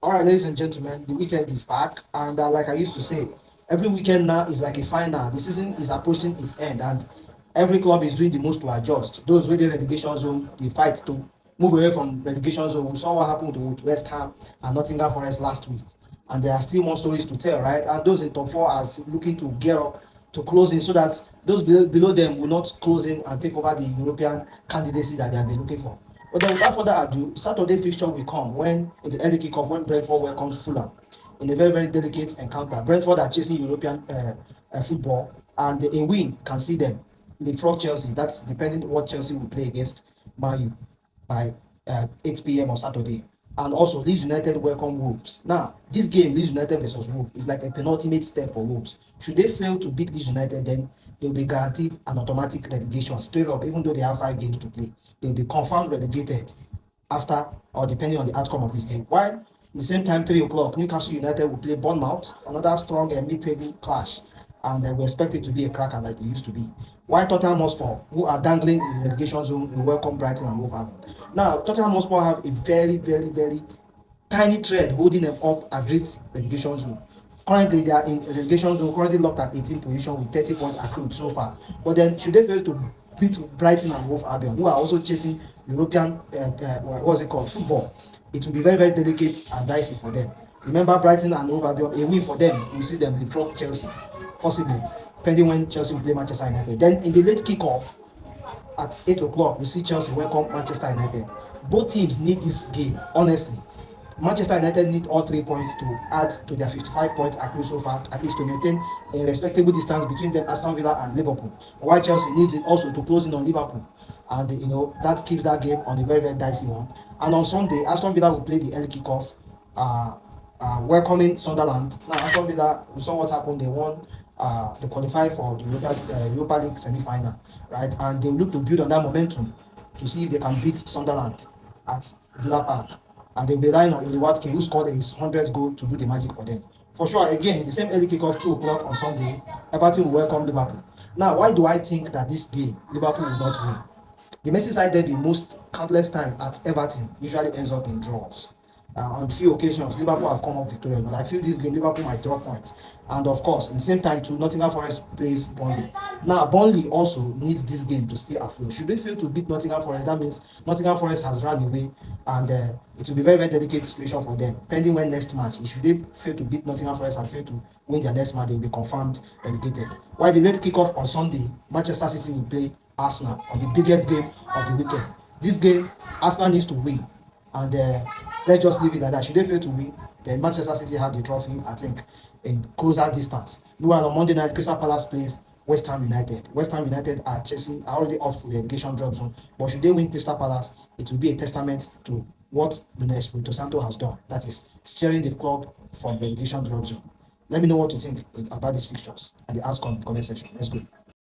All right, ladies and gentlemen, the weekend is back, and like I used to say, every weekend now is like a final. The season is approaching its end, and every club is doing the most to adjust. Those with the relegation zone, they fight to move away from relegation zone. We saw what happened with West Ham and Nottingham Forest last week, and there are still more stories to tell, right? And those in top four are looking to gear up to close in so that those below them will not close in and take over the European candidacy that they have been looking for. But then without further ado, Saturday fixture will come when in the early kickoff when Brentford welcomes Fulham in a very delicate encounter. Brentford are chasing European football, and a win can see them leapfrog Chelsea. That's depending on what Chelsea will play against Man U by 8 p.m. on Saturday. And also, Leeds United welcome Wolves. Now, this game, Leeds United versus Wolves, is like a penultimate step for Wolves. Should they fail to beat Leeds United, then they'll be guaranteed an automatic relegation straight up, even though they have 5 games to play. They'll be confirmed relegated after or depending on the outcome of this game. While at the same time, 3 o'clock, Newcastle United will play Bournemouth, another strong mid-table clash, and we expect it to be a cracker like it used to be. While Tottenham Hotspur, who are dangling in the relegation zone, will welcome Brighton and Wolverhampton. Now, Tottenham Hotspur have a very tiny thread holding them up adrift relegation zone. Currently, they are in relegation zone, currently locked at 18th position with 30 points accrued so far. But then, should they fail to beat Brighton and Wolverhampton, who are also chasing European, what's it called, football, it will be very delicate and dicey for them. Remember, Brighton and Wolverhampton, a win for them will see them leapfrog Chelsea, possibly, depending when Chelsea will play Manchester United. Then, in the late kickoff, at 8 o'clock, we see Chelsea welcome Manchester United. Both teams need this game, honestly. Manchester United need all 3 points to add to their 55 points accrued so far, at least to maintain a respectable distance between them, Aston Villa and Liverpool. While Chelsea needs it also to close in on Liverpool. And that keeps that game on a very dicey one. And on Sunday, Aston Villa will play the early kickoff, welcoming Sunderland. Now, Aston Villa, we saw what happened. They won, they qualified for the Europa League semi-final, right? And they will look to build on that momentum to see if they can beat Sunderland at Villa Park. And they'll be relying on Oli Watkins, who scored his 100th goal, to do the magic for them. For sure, again, in the same early kickoff, 2 o'clock on Sunday, Everton will welcome Liverpool. Now, why do I think that this game, Liverpool will not win? The Merseyside derby most countless time at Everton usually ends up in draws. On few occasions, Liverpool have come up victorious, but I feel this game Liverpool might drop points. And of course, in the same time too, Nottingham Forest plays Burnley. Now, Burnley also needs this game to stay afloat. Should they fail to beat Nottingham Forest, that means Nottingham Forest has run away, and it will be very delicate situation for them. Pending when next match, should they fail to beat Nottingham Forest and fail to win their next match, they will be confirmed relegated. While the late kickoff on Sunday, Manchester City will play Arsenal on the biggest game of the weekend. This game, Arsenal needs to win, and let's just leave it like that. Should they fail to win, then Manchester City have the trophy, I think, in closer distance. Meanwhile, on Monday night, Crystal Palace plays West Ham United. West Ham United are already off the relegation drop zone, but should they win Crystal Palace, it will be a testament to what Nuno Espirito Santo has done. That is steering the club from relegation drop zone. Let me know what you think about these fixtures and the outcome in the comment section. Let's go.